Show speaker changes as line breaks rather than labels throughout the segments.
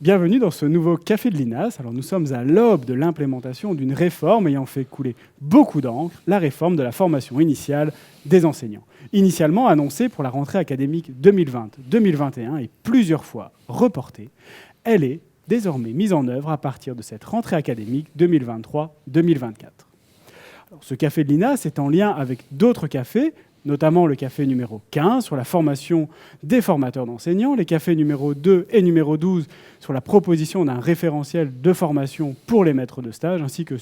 Bienvenue dans ce nouveau Café de l'INAS. Alors nous sommes à l'aube de l'implémentation d'une réforme ayant fait couler beaucoup d'encre, la réforme de la formation initiale des enseignants. Initialement annoncée pour la rentrée académique 2020-2021 et plusieurs fois reportée, elle est désormais mise en œuvre à partir de cette rentrée académique 2023-2024. Alors, ce Café de l'INAS est en lien avec d'autres cafés, notamment le café numéro 15 sur la formation des formateurs d'enseignants, les cafés numéro 2 et numéro 12 sur la proposition d'un référentiel de formation pour les maîtres de stage, ainsi que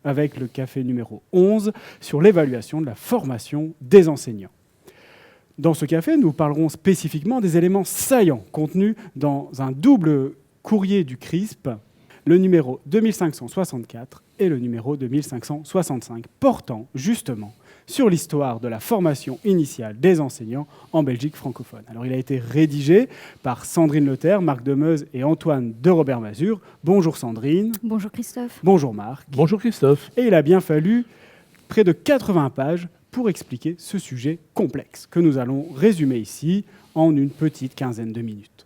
avec le café numéro 11 sur l'évaluation de la formation des enseignants. Dans ce café, nous parlerons spécifiquement des éléments saillants contenus dans un double courrier du CRISP, le numéro 2564 et le numéro 2565, portant justement sur l'histoire de la formation initiale des enseignants en Belgique francophone. Alors, il a été rédigé par Sandrine Lothaire, Marc Demeuse et Antoine de Robert-Mazur. Bonjour Sandrine.
Bonjour Christophe.
Bonjour Marc.
Bonjour Christophe.
Et il a bien fallu près de 80 pages pour expliquer ce sujet complexe que nous allons résumer ici en une petite quinzaine de minutes.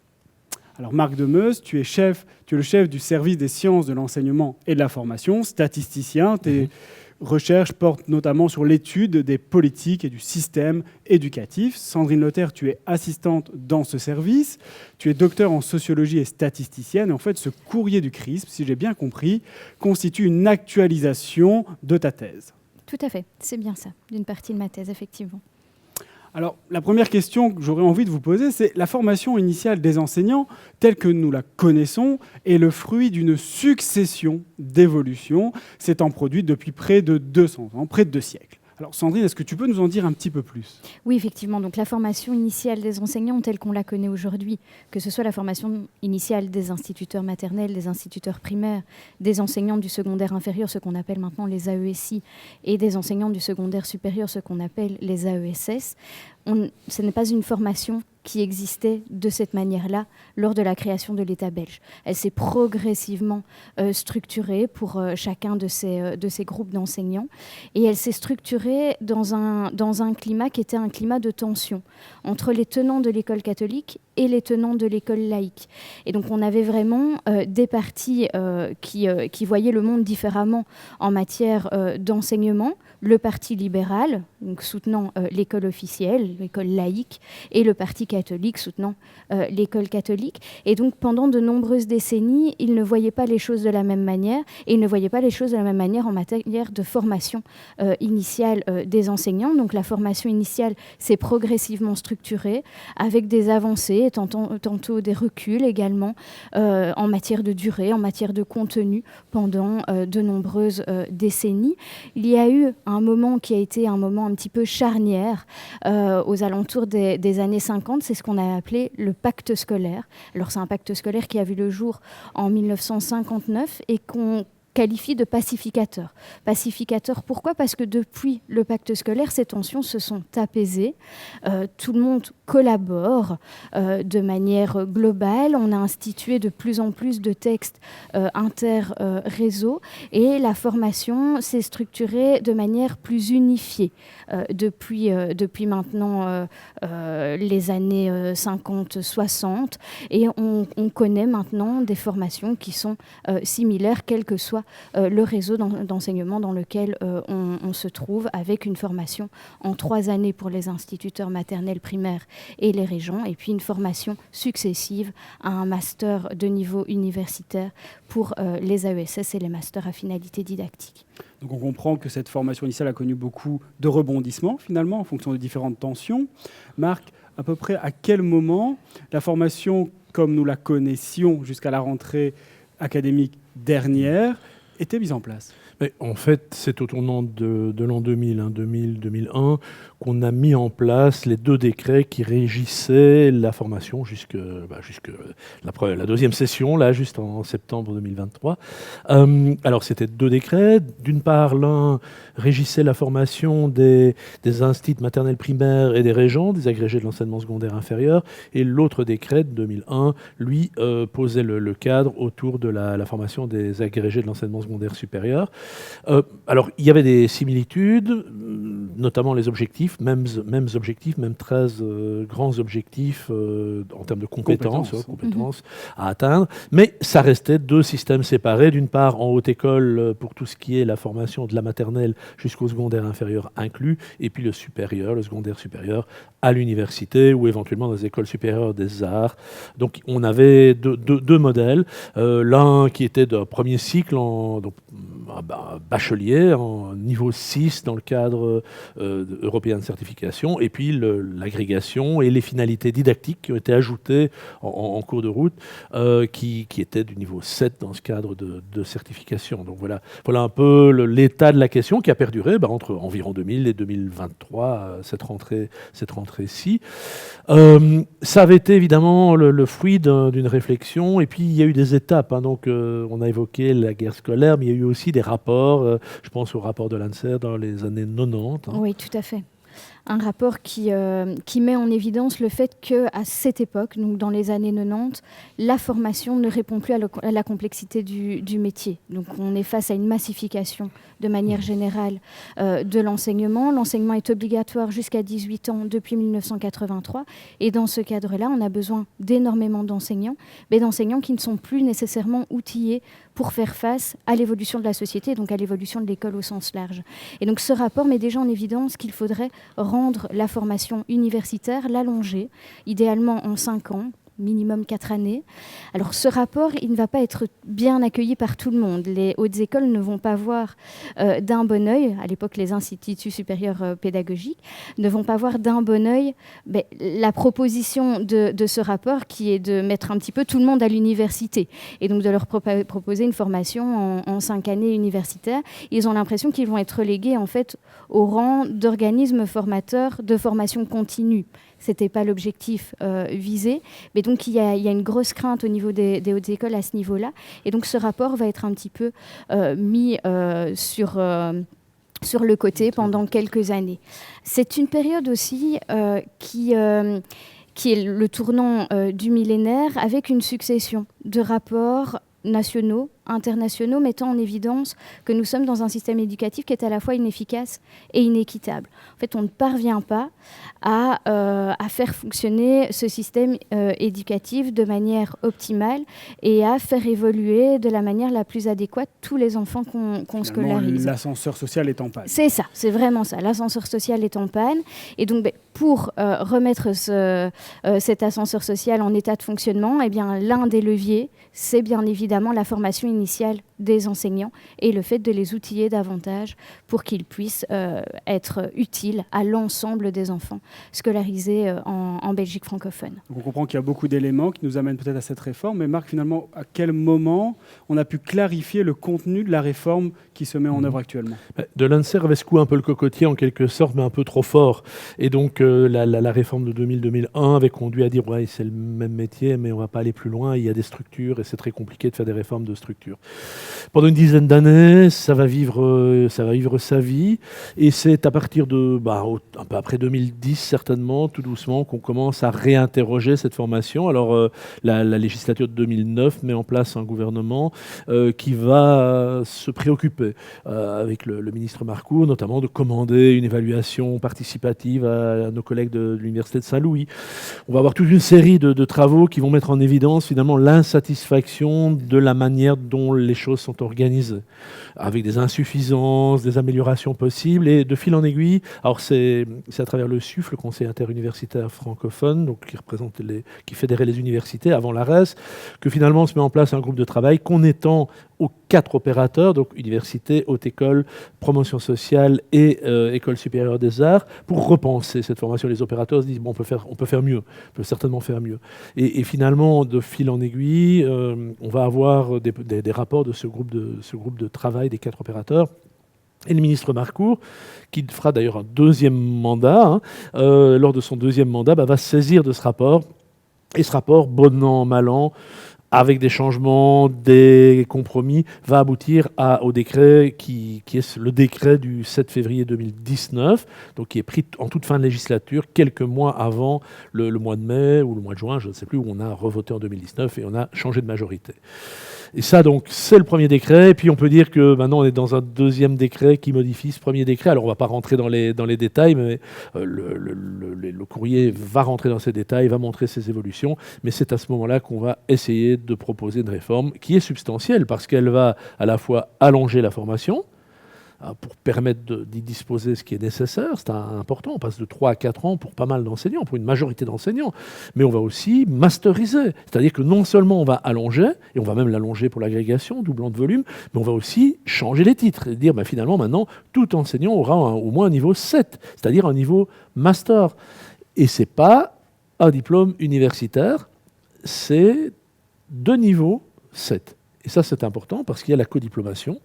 Alors Marc Demeuse, tu es le chef du service des sciences de l'enseignement et de la formation, statisticien. Tes recherches portent notamment sur l'étude des politiques et du système éducatif. Sandrine Lothaire, tu es assistante dans ce service. Tu es docteur en sociologie et statisticienne. Et en fait, ce courrier du CRISP, si j'ai bien compris, constitue une actualisation de ta thèse.
Tout à fait, c'est bien ça, d'une partie de ma thèse, effectivement.
Alors, la première question que j'aurais envie de vous poser, c'est la formation initiale des enseignants, telle que nous la connaissons, est le fruit d'une succession d'évolutions s'étant produite depuis près de 200 ans, près de 2 siècles. Alors Sandrine, est-ce que tu peux nous en dire un petit peu plus ?
Oui, effectivement. Donc la formation initiale des enseignants telle qu'on la connaît aujourd'hui, que ce soit la formation initiale des instituteurs maternels, des instituteurs primaires, des enseignants du secondaire inférieur, ce qu'on appelle maintenant les AESI, et des enseignants du secondaire supérieur, ce qu'on appelle les AESS, ce n'est pas une formation qui existait de cette manière-là lors de la création de l'État belge. Elle s'est progressivement structurée pour chacun de ces groupes d'enseignants, et elle s'est structurée dans un climat qui était un climat de tension entre les tenants de l'école catholique et les tenants de l'école laïque. Et donc on avait vraiment des partis qui voyaient le monde différemment en matière d'enseignement. Le parti libéral, donc soutenant l'école officielle, l'école laïque, et le parti catholique soutenant l'école catholique. Et donc pendant de nombreuses décennies, ils ne voyaient pas les choses de la même manière, et ils ne voyaient pas les choses de la même manière en matière de formation initiale des enseignants. Donc la formation initiale s'est progressivement structurée, avec des avancées, tantôt des reculs également, en matière de durée, en matière de contenu, pendant de nombreuses décennies. Il y a eu un moment qui a été un moment un petit peu charnière aux alentours des années 50, c'est ce qu'on a appelé le pacte scolaire. Alors c'est un pacte scolaire qui a vu le jour en 1959 et qu'on qualifie de pacificateur. Pacificateur, pourquoi ? Parce que depuis le pacte scolaire, ces tensions se sont apaisées. Tout le monde collabore de manière globale. On a institué de plus en plus de textes inter-réseaux et la formation s'est structurée de manière plus unifiée depuis maintenant les années 50-60. Et on connaît maintenant des formations qui sont similaires, quel que soit le réseau d'enseignement dans lequel on se trouve, avec une formation en 3 années pour les instituteurs maternels primaires et les régents, et puis une formation successive à un master de niveau universitaire pour les AESS et les masters à finalité didactique.
Donc on comprend que cette formation initiale a connu beaucoup de rebondissements finalement en fonction des différentes tensions. Marc, à peu près à quel moment la formation comme nous la connaissions jusqu'à la rentrée académique dernière était mise en place ?
Mais en fait, c'est au tournant de l'an 2000-2001, qu'on a mis en place les 2 décrets qui régissaient la formation jusque la deuxième session, là, juste en septembre 2023. Alors, c'était 2 décrets. D'une part, l'un régissait la formation des instituts maternels primaires et des régents, des agrégés de l'enseignement secondaire inférieur, et l'autre décret de 2001, lui, posait le cadre autour de la formation des agrégés de l'enseignement secondaire supérieur. Alors, il y avait des similitudes, notamment les objectifs, mêmes objectifs, même 13 grands objectifs en termes de compétences à atteindre, mais ça restait deux systèmes séparés, d'une part en haute école pour tout ce qui est la formation de la maternelle jusqu'au secondaire inférieur inclus, et puis le secondaire supérieur à l'université ou éventuellement dans les écoles supérieures des arts. Donc on avait deux modèles, l'un qui était de premier cycle bachelier en niveau 6 dans le cadre européen de certification, et puis l'agrégation et les finalités didactiques qui ont été ajoutées en cours de route, qui étaient du niveau 7 dans ce cadre de certification. Donc voilà un peu l'état de la question qui a perduré entre environ 2000 et 2023, cette rentrée-ci. Ça avait été évidemment le fruit d'une réflexion, et puis il y a eu des étapes. Donc on a évoqué la guerre scolaire, mais il y a eu aussi des rapports, je pense au rapport de l'ANSER dans les années 90.
Oui, tout à fait. Un rapport qui met en évidence le fait qu'à cette époque, donc dans les années 90, la formation ne répond plus à la complexité du métier. Donc on est face à une massification de manière générale de l'enseignement. L'enseignement est obligatoire jusqu'à 18 ans depuis 1983. Et dans ce cadre-là, on a besoin d'énormément d'enseignants, mais d'enseignants qui ne sont plus nécessairement outillés pour faire face à l'évolution de la société, donc à l'évolution de l'école au sens large. Et donc ce rapport met déjà en évidence qu'il faudrait rendre la formation universitaire, l'allonger, idéalement en 5 ans, minimum 4 années. Alors ce rapport, il ne va pas être bien accueilli par tout le monde. Les hautes écoles ne vont pas voir d'un bon œil, à l'époque les instituts supérieurs pédagogiques, ne vont pas voir d'un bon œil la proposition de ce rapport qui est de mettre un petit peu tout le monde à l'université et donc de leur proposer une formation en 5 années universitaires. Ils ont l'impression qu'ils vont être relégués en fait au rang d'organismes formateurs de formation continue. Ce n'était pas l'objectif visé. Mais donc, il y a une grosse crainte au niveau des hautes écoles à ce niveau-là. Et donc, ce rapport va être un petit peu mis sur le côté pendant quelques années. C'est une période aussi qui est le tournant du millénaire, avec une succession de rapports nationaux, internationaux, mettant en évidence que nous sommes dans un système éducatif qui est à la fois inefficace et inéquitable. En fait, on ne parvient pas à faire fonctionner ce système éducatif de manière optimale et à faire évoluer de la manière la plus adéquate tous les enfants qu'on scolarise.
L'ascenseur social est en panne.
C'est ça, c'est vraiment ça. L'ascenseur social est en panne. Et donc, pour remettre cet ascenseur social en état de fonctionnement, eh bien, l'un des leviers, c'est bien évidemment la formation initiale des enseignants et le fait de les outiller davantage pour qu'ils puissent être utiles à l'ensemble des enfants scolarisés en Belgique francophone.
Donc on comprend qu'il y a beaucoup d'éléments qui nous amènent peut-être à cette réforme, mais Marc, finalement, à quel moment on a pu clarifier le contenu de la réforme qui se met en œuvre actuellement ?
De l'ANSER avait secoué un peu le cocotier en quelque sorte, mais un peu trop fort. Et donc la réforme de 2000-2001 avait conduit à dire ouais, c'est le même métier, mais on ne va pas aller plus loin, il y a des structures et c'est très compliqué de faire des réformes de structures. Pendant une dizaine d'années, ça va vivre sa vie, et c'est à partir de un peu après 2010 certainement, tout doucement, qu'on commence à réinterroger cette formation. Alors la législature de 2009 met en place un gouvernement qui va se préoccuper avec le ministre Marcourt, notamment de commander une évaluation participative à nos collègues de l'université de Saint-Louis. On va avoir toute une série de travaux qui vont mettre en évidence finalement l'insatisfaction de la manière dont les choses sont organisées, avec des insuffisances, des améliorations possibles, et de fil en aiguille. Alors c'est à travers le SUF, le Conseil interuniversitaire francophone, donc qui fédérait les universités avant l'ARES, que finalement se met en place un groupe de travail qu'on étend aux 4 opérateurs, donc université, haute école, promotion sociale et école supérieure des arts, pour repenser cette formation. Les opérateurs se disent bon, on peut faire mieux, on peut certainement faire mieux. Et finalement, de fil en aiguille, on va avoir des rapports de ce groupe de travail des 4 opérateurs. Et le ministre Marcourt, qui fera d'ailleurs un deuxième mandat, lors de son deuxième mandat, va se saisir de ce rapport. Et ce rapport, bon an, mal an, avec des changements, des compromis, va aboutir au décret qui est le décret du 7 février 2019, donc qui est pris en toute fin de législature, quelques mois avant le mois de mai ou le mois de juin, je ne sais plus, où on a revoté en 2019 et on a changé de majorité. Et ça, donc, c'est le premier décret. Et puis, on peut dire que maintenant, on est dans un deuxième décret qui modifie ce premier décret. Alors, on ne va pas rentrer dans les détails, mais le courrier va rentrer dans ces détails, va montrer ses évolutions. Mais c'est à ce moment-là qu'on va essayer de proposer une réforme qui est substantielle, parce qu'elle va à la fois allonger la formation, pour permettre d'y disposer ce qui est nécessaire. C'est important, on passe de 3 à 4 ans pour pas mal d'enseignants, pour une majorité d'enseignants, mais on va aussi masteriser, c'est-à-dire que non seulement on va allonger, et on va même l'allonger pour l'agrégation, doublant de volume, mais on va aussi changer les titres, et dire finalement maintenant, tout enseignant aura au moins un niveau 7, c'est-à-dire un niveau master. Et ce n'est pas un diplôme universitaire, c'est 2 niveaux 7. Et ça, c'est important parce qu'il y a la codiplomation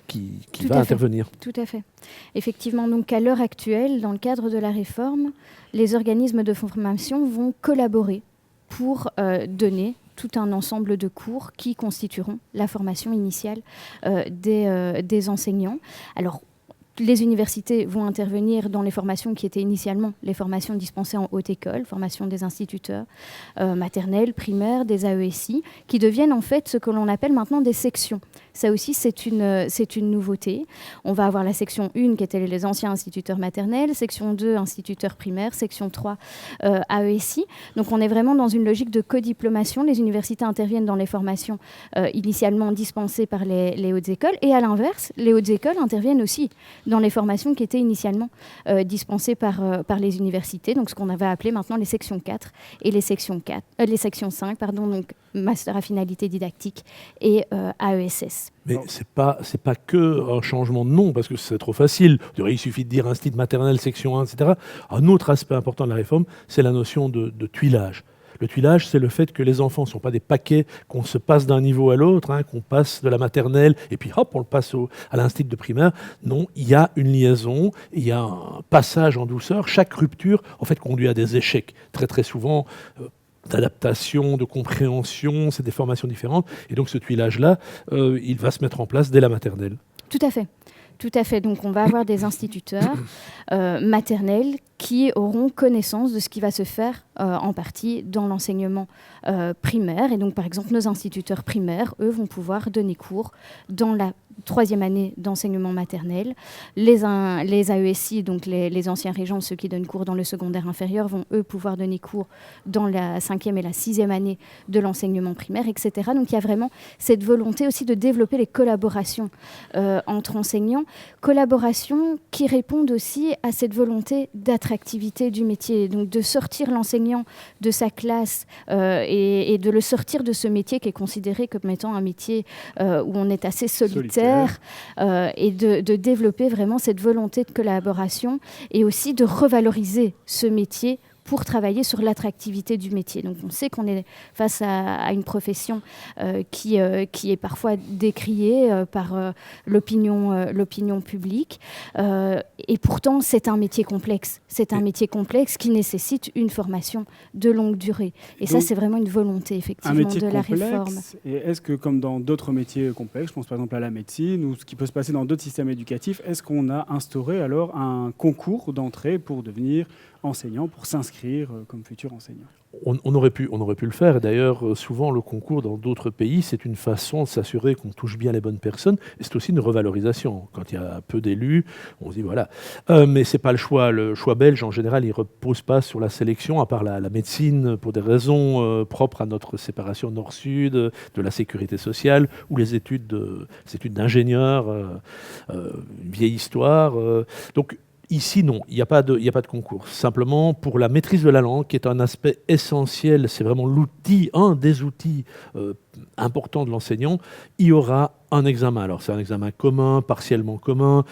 qui va intervenir.
Tout à fait. Effectivement, donc à l'heure actuelle, dans le cadre de la réforme, les organismes de formation vont collaborer pour donner tout un ensemble de cours qui constitueront la formation initiale des enseignants. Alors, les universités vont intervenir dans les formations qui étaient initialement les formations dispensées en haute école, formation des instituteurs maternels, primaires, des AESI, qui deviennent en fait ce que l'on appelle maintenant des sections. Ça aussi, c'est une nouveauté. On va avoir la section 1 qui étaient les anciens instituteurs maternels, section 2 instituteurs primaires, section 3 AESI. Donc on est vraiment dans une logique de codiplomation. Les universités interviennent dans les formations initialement dispensées par les hautes écoles, et à l'inverse, les hautes écoles interviennent aussi dans les formations qui étaient initialement dispensées par les universités, donc ce qu'on avait appelé maintenant les sections 4 et les sections 5, donc master à finalité didactique et AESS.
Mais c'est pas que un changement de nom, parce que c'est trop facile. Il suffit de dire institut maternel, section 1, etc. Un autre aspect important de la réforme, c'est la notion de tuilage. Le tuilage, c'est le fait que les enfants ne sont pas des paquets, qu'on se passe d'un niveau à l'autre, qu'on passe de la maternelle et puis hop, on le passe à l'institut de primaire. Non, il y a une liaison, il y a un passage en douceur. Chaque rupture, en fait, conduit à des échecs. Très, très souvent, d'adaptation, de compréhension, c'est des formations différentes. Et donc, ce tuilage-là, il va se mettre en place dès la maternelle.
Tout à fait. Tout à fait. Donc, on va avoir des instituteurs maternels qui auront connaissance de ce qui va se faire en partie dans l'enseignement primaire. Et donc, par exemple, nos instituteurs primaires, eux, vont pouvoir donner cours dans la 3e année d'enseignement maternel. Les AESI, donc les anciens régents, ceux qui donnent cours dans le secondaire inférieur, vont, eux, pouvoir donner cours dans la 5e et la 6e année de l'enseignement primaire, etc. Donc, il y a vraiment cette volonté aussi de développer les collaborations entre enseignants. Collaborations qui répondent aussi à cette volonté d'attractivité du métier, donc de sortir l'enseignant de sa classe et de le sortir de ce métier qui est considéré comme étant un métier où on est assez solitaire. Et de développer vraiment cette volonté de collaboration et aussi de revaloriser ce métier pour travailler sur l'attractivité du métier. Donc on sait qu'on est face à une profession qui est parfois décriée par l'opinion publique. Et pourtant, c'est un métier complexe. C'est un métier complexe qui nécessite une formation de longue durée. Et donc, ça, c'est vraiment une volonté, effectivement, de la réforme.
Et est-ce que, comme dans d'autres métiers complexes, je pense par exemple à la médecine ou ce qui peut se passer dans d'autres systèmes éducatifs, est-ce qu'on a instauré alors un concours d'entrée pour devenir enseignant, pour s'inscrire comme futur enseignant?
On aurait pu le faire. Et d'ailleurs, souvent, le concours dans d'autres pays, c'est une façon de s'assurer qu'on touche bien les bonnes personnes. Et c'est aussi une revalorisation. Quand il y a peu d'élus, on se dit voilà. Mais ce n'est pas le choix. Le choix belge, en général, il ne repose pas sur la sélection, à part la médecine, pour des raisons propres à notre séparation nord-sud, de la sécurité sociale, ou les études d'ingénieur, une vieille histoire. Donc, ici, non, il n'y a pas de concours. Simplement, pour la maîtrise de la langue, qui est un aspect essentiel, c'est vraiment un des outils importants de l'enseignant, il y aura un examen. Alors, c'est un examen commun, partiellement commun.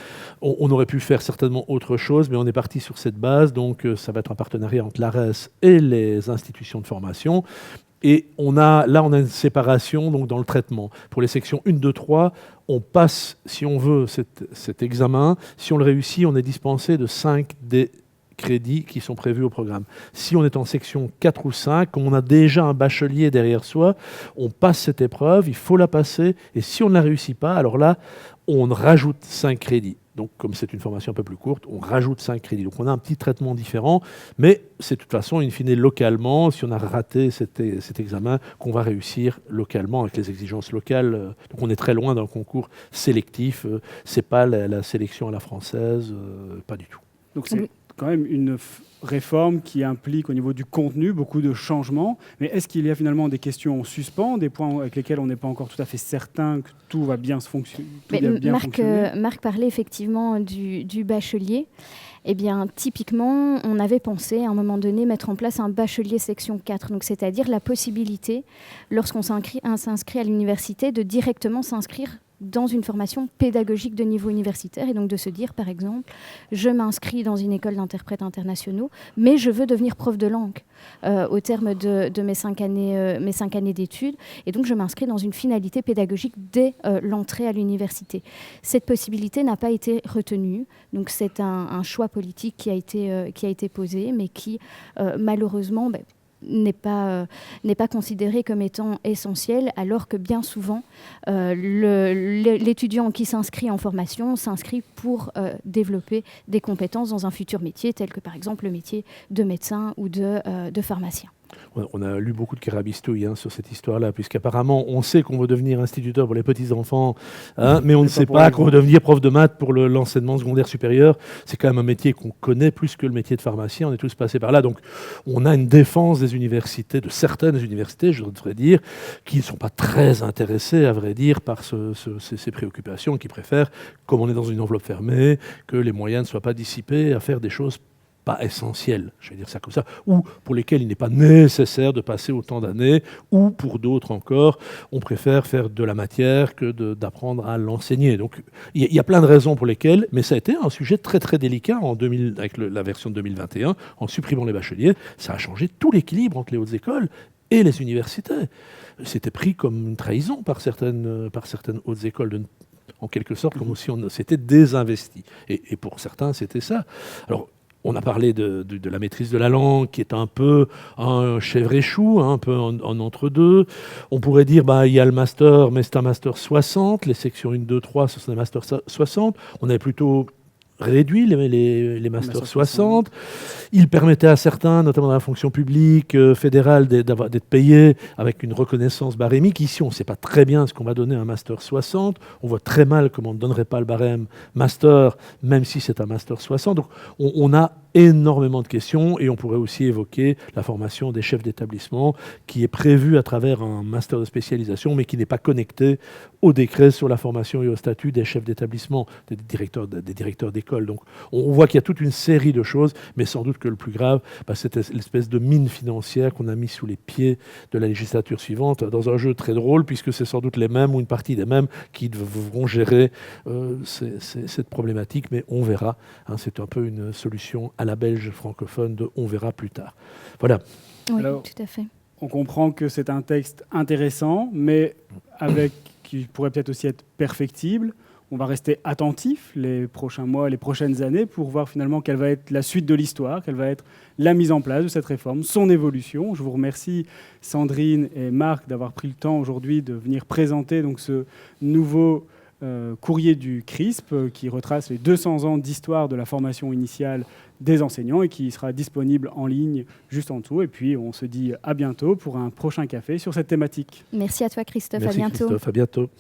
On aurait pu faire certainement autre chose, mais on est parti sur cette base. Donc, ça va être un partenariat entre l'ARES et les institutions de formation. Et on a une séparation donc, dans le traitement. Pour les sections 1, 2, 3, on passe, si on veut, cet examen. Si on le réussit, on est dispensé de 5 des crédits qui sont prévus au programme. Si on est en section 4 ou 5, comme on a déjà un bachelier derrière soi, on passe cette épreuve, il faut la passer. Et si on ne la réussit pas, alors là, on rajoute 5 crédits. Donc, comme c'est une formation un peu plus courte, on rajoute 5 crédits. Donc, on a un petit traitement différent, mais c'est de toute façon, in fine, localement, si on a raté cet examen, qu'on va réussir localement avec les exigences locales. Donc, on est très loin d'un concours sélectif. C'est pas la sélection à la française, pas du tout.
Donc, c'est quand même une réforme qui implique au niveau du contenu beaucoup de changements. Mais est-ce qu'il y a finalement des questions en suspens, des points avec lesquels on n'est pas encore tout à fait certain que tout va bien se fonctionner?
Marc parlait effectivement du bachelier. Eh bien, typiquement, on avait pensé à un moment donné mettre en place un bachelier section 4, donc c'est-à-dire la possibilité, lorsqu'on s'inscrit à l'université, de directement s'inscrire dans une formation pédagogique de niveau universitaire et donc de se dire, par exemple, je m'inscris dans une école d'interprètes internationaux, mais je veux devenir prof de langue au terme de mes 5 années d'études, et donc je m'inscris dans une finalité pédagogique dès l'entrée à l'université. Cette possibilité n'a pas été retenue, donc c'est un choix politique qui a été posé, mais qui malheureusement n'est pas considéré comme étant essentiel, alors que bien souvent, l'étudiant qui s'inscrit en formation s'inscrit pour développer des compétences dans un futur métier, tel que par exemple le métier de médecin ou de pharmacien.
On a lu beaucoup de carabistouilles sur cette histoire-là, puisqu'apparemment, on sait qu'on veut devenir instituteur pour les petits-enfants, mais on ne sait pas qu'on veut devenir prof de maths pour l'enseignement secondaire supérieur. C'est quand même un métier qu'on connaît plus que le métier de pharmacien. On est tous passés par là. Donc, on a une défense des universités, de certaines universités, je devrais dire, qui ne sont pas très intéressées, à vrai dire, par ces préoccupations, qui préfèrent, comme on est dans une enveloppe fermée, que les moyens ne soient pas dissipés à faire des choses pas essentiels, je vais dire ça comme ça, ou pour lesquels il n'est pas nécessaire de passer autant d'années, ou pour d'autres encore, on préfère faire de la matière que d'apprendre à l'enseigner. Donc il y a plein de raisons pour lesquelles, mais ça a été un sujet très très délicat avec la version de 2021, en supprimant les bacheliers, ça a changé tout l'équilibre entre les hautes écoles et les universités. C'était pris comme une trahison par certaines hautes écoles, en quelque sorte, comme si on s'était désinvesti. Et pour certains, c'était ça. Alors, on a parlé de la maîtrise de la langue, qui est un peu un chèvre et chou, un peu en entre-deux. On pourrait dire, il y a le master, mais c'est un master 60. Les sections 1, 2, 3, ce sont des masters 60. On avait plutôt réduit les masters 60. Il permettait à certains, notamment dans la fonction publique fédérale, d'être payés avec une reconnaissance barémique. Ici, on ne sait pas très bien ce qu'on va donner à un master 60. On voit très mal comment on ne donnerait pas le barème master, même si c'est un master 60. Donc, on a énormément de questions, et on pourrait aussi évoquer la formation des chefs d'établissement, qui est prévue à travers un master de spécialisation, mais qui n'est pas connecté au décret sur la formation et au statut des chefs d'établissement, des directeurs d'école. Donc on voit qu'il y a toute une série de choses, mais sans doute que le plus grave, c'est l'espèce de mine financière qu'on a mis sous les pieds de la législature suivante, dans un jeu très drôle, puisque c'est sans doute les mêmes, ou une partie des mêmes, qui devront gérer cette problématique, mais on verra. C'est un peu une solution à la belge francophone de « on verra plus tard ». Voilà.
Oui,
alors,
tout à fait.
On comprend que c'est un texte intéressant, mais qui pourrait peut-être aussi être perfectible. On va rester attentif les prochains mois, les prochaines années, pour voir finalement quelle va être la suite de l'histoire, quelle va être la mise en place de cette réforme, son évolution. Je vous remercie, Sandrine et Marc, d'avoir pris le temps aujourd'hui de venir présenter donc ce nouveau courrier du CRISP qui retrace les 200 ans d'histoire de la formation initiale des enseignants et qui sera disponible en ligne juste en dessous. Et puis, on se dit à bientôt pour un prochain café sur cette thématique.
Merci à toi, Christophe.
Merci,
à bientôt.
Christophe, à bientôt.